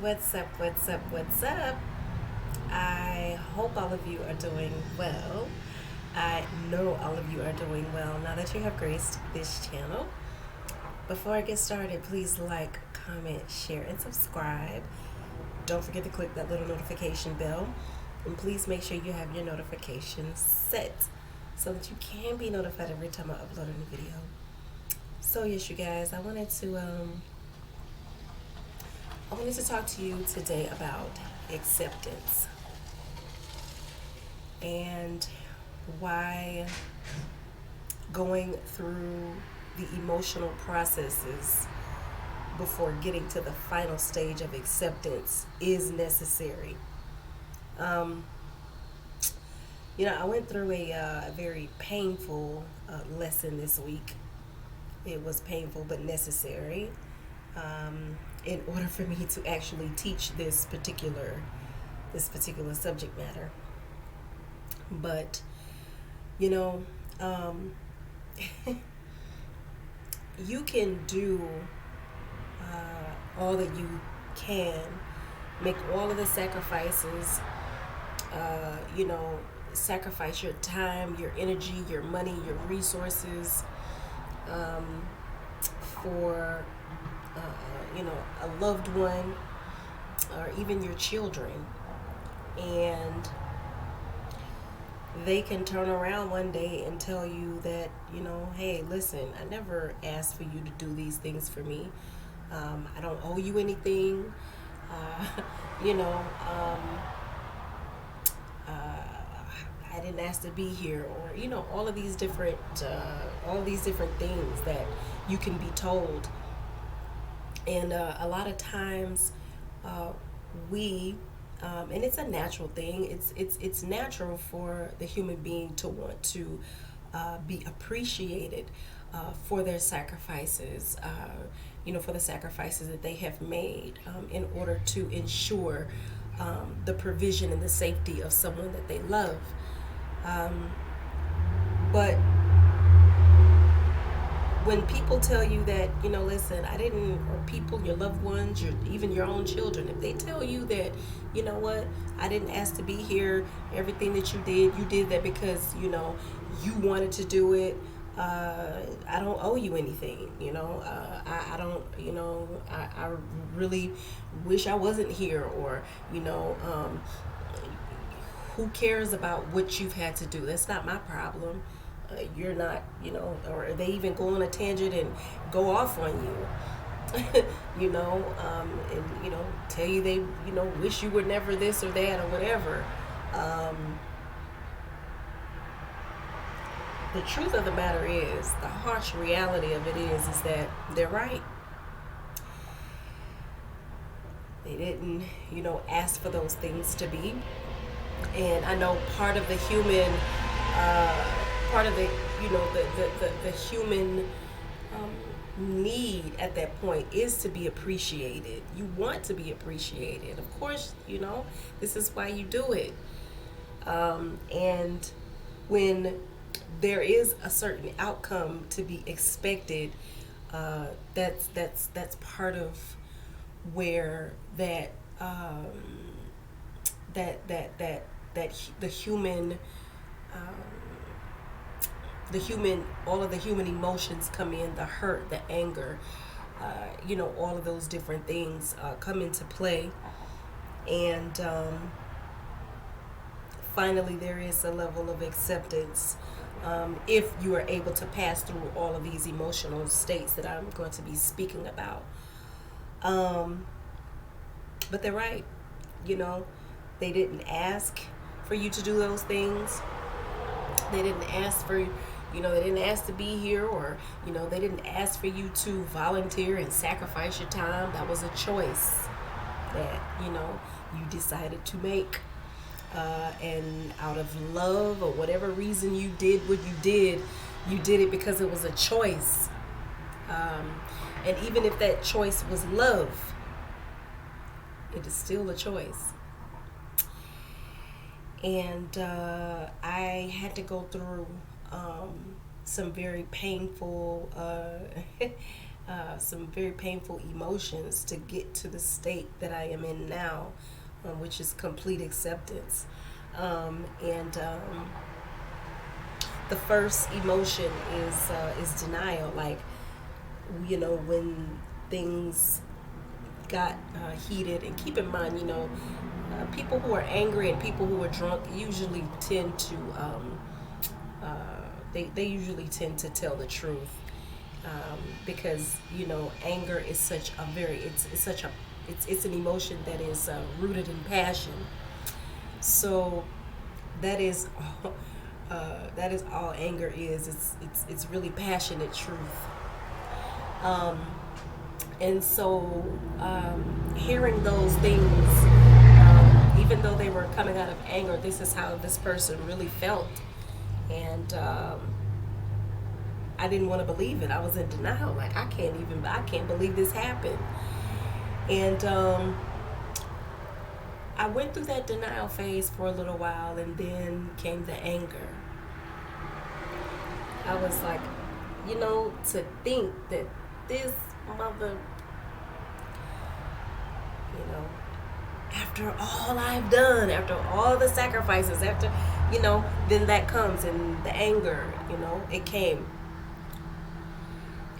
What's up? What's up? What's up? I hope all of you are doing well. I know all of you are doing well now that you have graced this channel. Before I get started, please like, comment, share, and subscribe. Don't forget to click that little notification bell. And please make sure you have your notifications set so that you can be notified every time I upload a new video. So yes, you guys, I wanted to talk to you today about acceptance and why going through the emotional processes before getting to the final stage of acceptance is necessary. Um, I went through a very painful lesson this week. It was painful but necessary in order for me to actually teach this particular subject matter. But you know, um, you can do all that you can, make all of the sacrifices, sacrifice your time, your energy, your money, your resources um, for, a loved one or even your children. And they can turn around one day and tell you that, hey, listen, I never asked for you to do these things for me. I don't owe you anything. Uh, you know, um, I didn't ask to be here, or all of these different things that you can be told. And a lot of times, uh, we and it's a natural thing. It's natural for the human being to want to be appreciated for their sacrifices. For the sacrifices that they have made in order to ensure the provision and the safety of someone that they love. Um, but when people tell you that, listen, I didn't, or people, your loved ones, even your own children, if they tell you that, you know what, I didn't ask to be here, everything that you did that because, you wanted to do it. I don't owe you anything, I don't, I really wish I wasn't here, or, who cares about what you've had to do? That's not my problem. You're not, or they even go on a tangent and go off on you, and, tell you they, wish you were never this or that or whatever. Um, the truth of the matter is, the harsh reality of it is that they're right. They didn't, ask for those things to be. And I know uh, part of the, the human need at that point is to be appreciated. You want to be appreciated. Of course, this is why you do it. And when there is a certain outcome to be expected, that's part of where that the human um, all of the human emotions come in, the hurt, the anger, all of those different things come into play. And finally, there is a level of acceptance if you are able to pass through all of these emotional states that I'm going to be speaking about. Um, but they're right. You know, they didn't ask for you to do those things. They didn't ask for, they didn't ask to be here, or, they didn't ask for you to volunteer and sacrifice your time. That was a choice that, you decided to make. And out of love or whatever reason you did what you did it because it was a choice. And even if that choice was love, it is still a choice. And I had to go through some very painful some very painful emotions to get to the state that I am in now, which is complete acceptance. And the first emotion is denial. Like, when things got heated, and keep in mind, people who are angry and people who are drunk usually tend to uh, they usually tend to tell the truth, because anger is such a very it's such a it's an emotion that is rooted in passion. So that is that is all anger is. It's really passionate truth. Um, and so hearing those things, even though they were coming out of anger, this is how this person really felt, and I didn't want to believe it. I was in denial, like I can't believe this happened, and I went through that denial phase for a little while, and then came the anger. I was like, to think that this mother, after all I've done, after all the sacrifices, after, then that comes, and the anger, it came.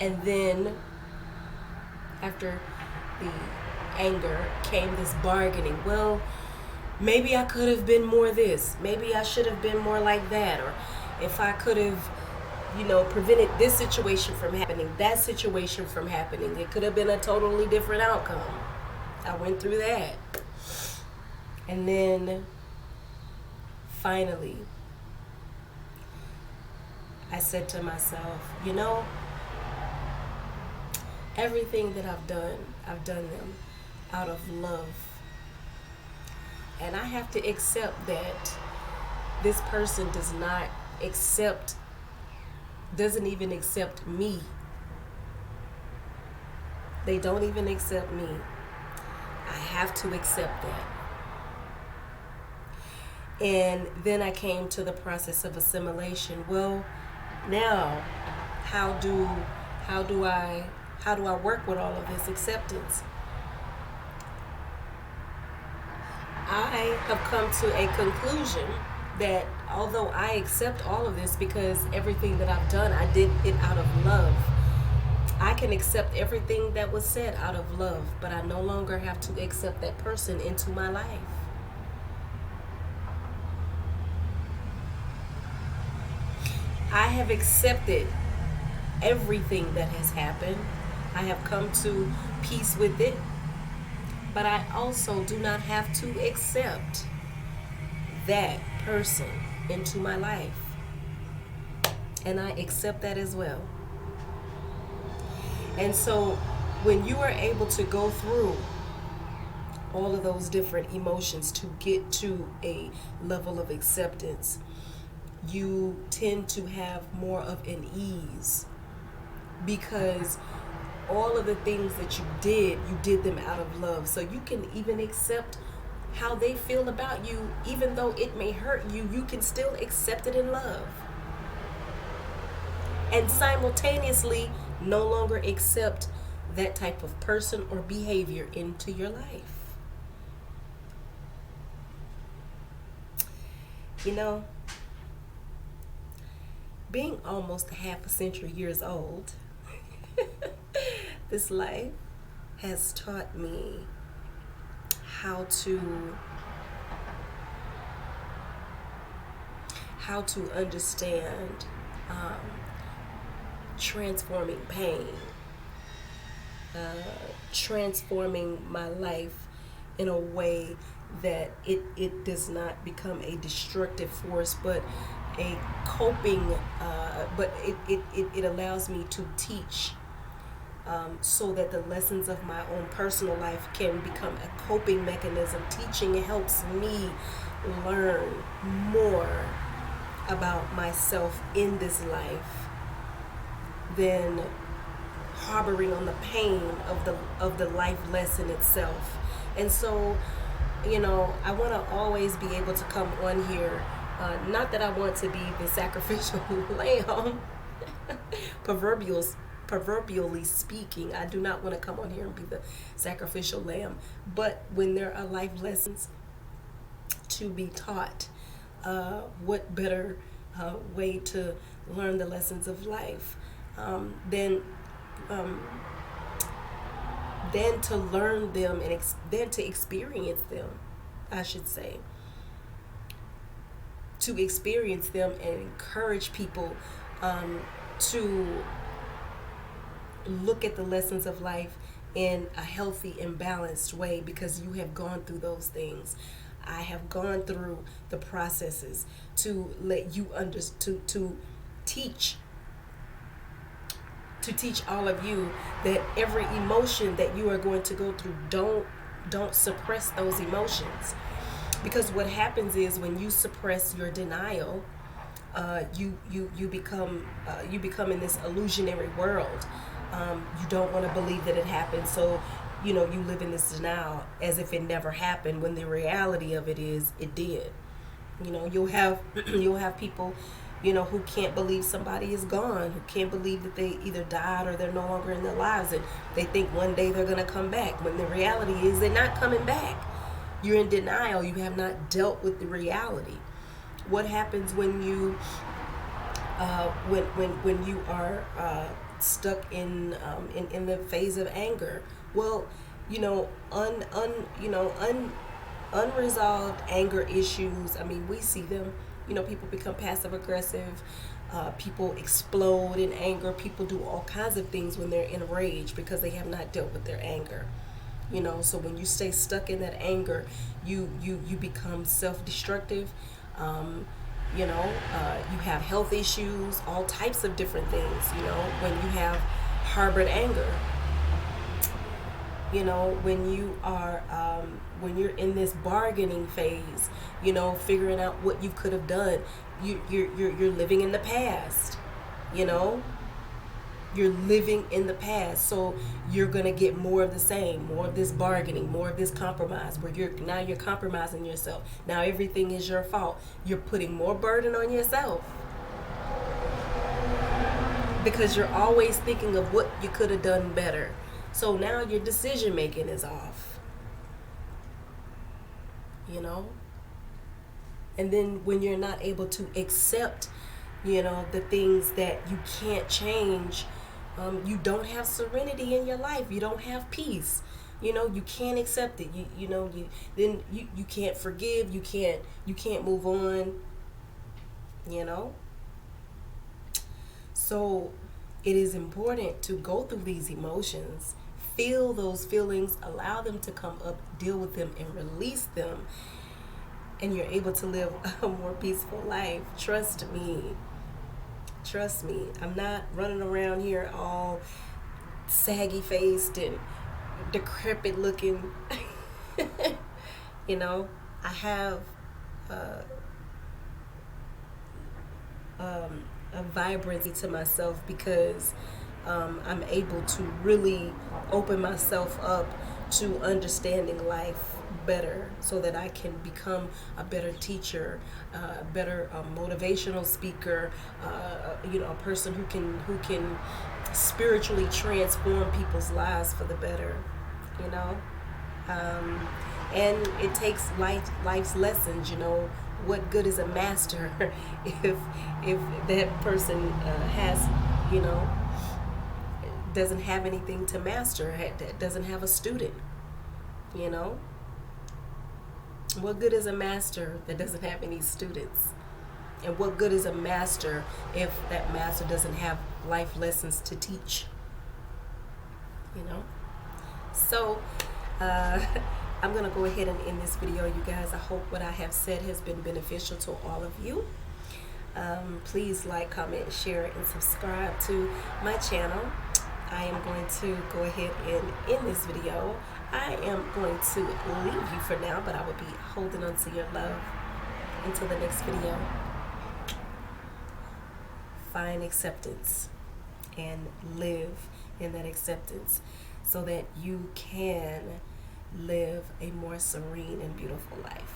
And then after the anger came this bargaining. Well, maybe I could have been more this. Maybe I should have been more like that. Or if I could have, prevented this situation from happening, that situation from happening, it could have been a totally different outcome. I went through that. And then finally, I said to myself, everything that I've done them out of love. And I have to accept that this person doesn't even accept me. They don't even accept me. I have to accept that. And then I came to the process of assimilation. Well, now, how do I work with all of this acceptance? I have come to a conclusion that although I accept all of this, because everything that I've done, I did it out of love. I can accept everything that was said out of love, but I no longer have to accept that person into my life. I have accepted everything that has happened. I have come to peace with it, but I also do not have to accept that person into my life. And I accept that as well. And so when you are able to go through all of those different emotions to get to a level of acceptance, you tend to have more of an ease, because all of the things that you did them out of love. So you can even accept how they feel about you, even though it may hurt you, you can still accept it in love. And simultaneously no longer accept that type of person or behavior into your life. Being almost half a century years old, this life has taught me how to understand transforming pain, transforming my life in a way that it does not become a destructive force, but a coping, but it allows me to teach, so that the lessons of my own personal life can become a coping mechanism. Teaching helps me learn more about myself in this life than harboring on the pain of the life lesson itself. And so, I want to always be able to come on here. Not that I want to be the sacrificial lamb, proverbial proverbially speaking, I do not want to come on here and be the sacrificial lamb. But when there are life lessons to be taught, what better way to learn the lessons of life than to learn them and then to experience them, I should say. To experience them and encourage people to look at the lessons of life in a healthy and balanced way, because you have gone through those things. I have gone through the processes to let you to teach all of you that every emotion that you are going to go through, don't suppress those emotions. Because what happens is when you suppress your denial, you become in this illusionary world. You don't want to believe that it happened, so you live in this denial as if it never happened, when the reality of it is it did. You'll have people who can't believe somebody is gone, who can't believe that they either died or they're no longer in their lives, and they think one day they're going to come back, when the reality is they're not coming back. You're in denial. You have not dealt with the reality. What happens when you when you are stuck in the phase of anger? Well, unresolved anger issues. I mean, we see them. People become passive aggressive. People explode in anger. People do all kinds of things when they're in a rage because they have not dealt with their anger. So when you stay stuck in that anger, you become self-destructive. You have health issues, all types of different things. When you have harbored anger. When you are when you're in this bargaining phase, figuring out what you could have done, you're living in the past. You're living in the past, so you're gonna get more of the same, more of this bargaining, more of this compromise, where you're compromising yourself. Now everything is your fault. You're putting more burden on yourself because you're always thinking of what you could have done better. So now your decision making is off. And then when you're not able to accept, the things that you can't change, you don't have serenity in your life. You don't have peace. You can't accept it. You can't forgive. You can't move on. So it is important to go through these emotions, feel those feelings, allow them to come up, deal with them, and release them. And you're able to live a more peaceful life. Trust me. I'm not running around here all saggy faced and decrepit looking. I have a vibrancy to myself because I'm able to really open myself up to understanding life better, so that I can become a better teacher, a better motivational speaker, a person who can spiritually transform people's lives for the better. And it takes life's lessons. What good is a master if that person doesn't have anything to master, doesn't have a student? What good is a master that doesn't have any students? And what good is a master if that master doesn't have life lessons to teach? So I'm going to go ahead and end this video, you guys. I hope what I have said has been beneficial to all of you. Please like, comment, share, and subscribe to my channel. I am going to go ahead and end this video. I am going to leave you for now, but I will be holding on to your love until the next video. Find acceptance and live in that acceptance so that you can live a more serene and beautiful life.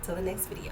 Till the next video.